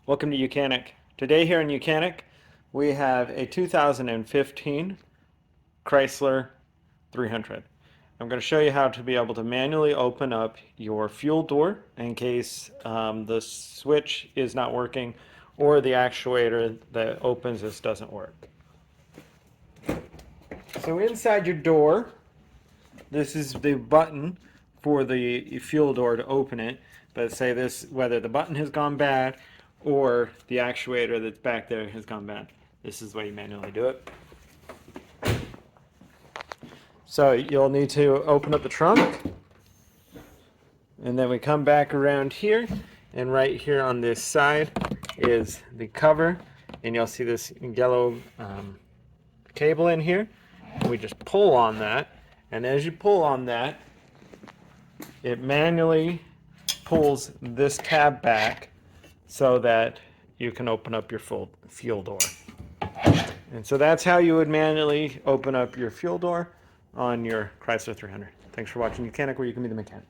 Welcome to Ucanic. Today here in Ucanic, we have a 2015 Chrysler 300. I'm going to show you how to be able to manually open up your fuel door in case the switch is not working or the actuator that opens this doesn't work. So inside your door, this is the button for the fuel door to open it. But say this, whether the button has gone bad or the actuator that's back there has gone bad. This is the way you manually do it. So you'll need to open up the trunk, and then we come back around here, and right here on this side is the cover, and you'll see this yellow cable in here. We just pull on that, and as you pull on that, it manually pulls this tab back so that you can open up your fuel door. And so that's how you would manually open up your fuel door on your Chrysler 300. Thanks for watching Mechanic, where you can be the mechanic.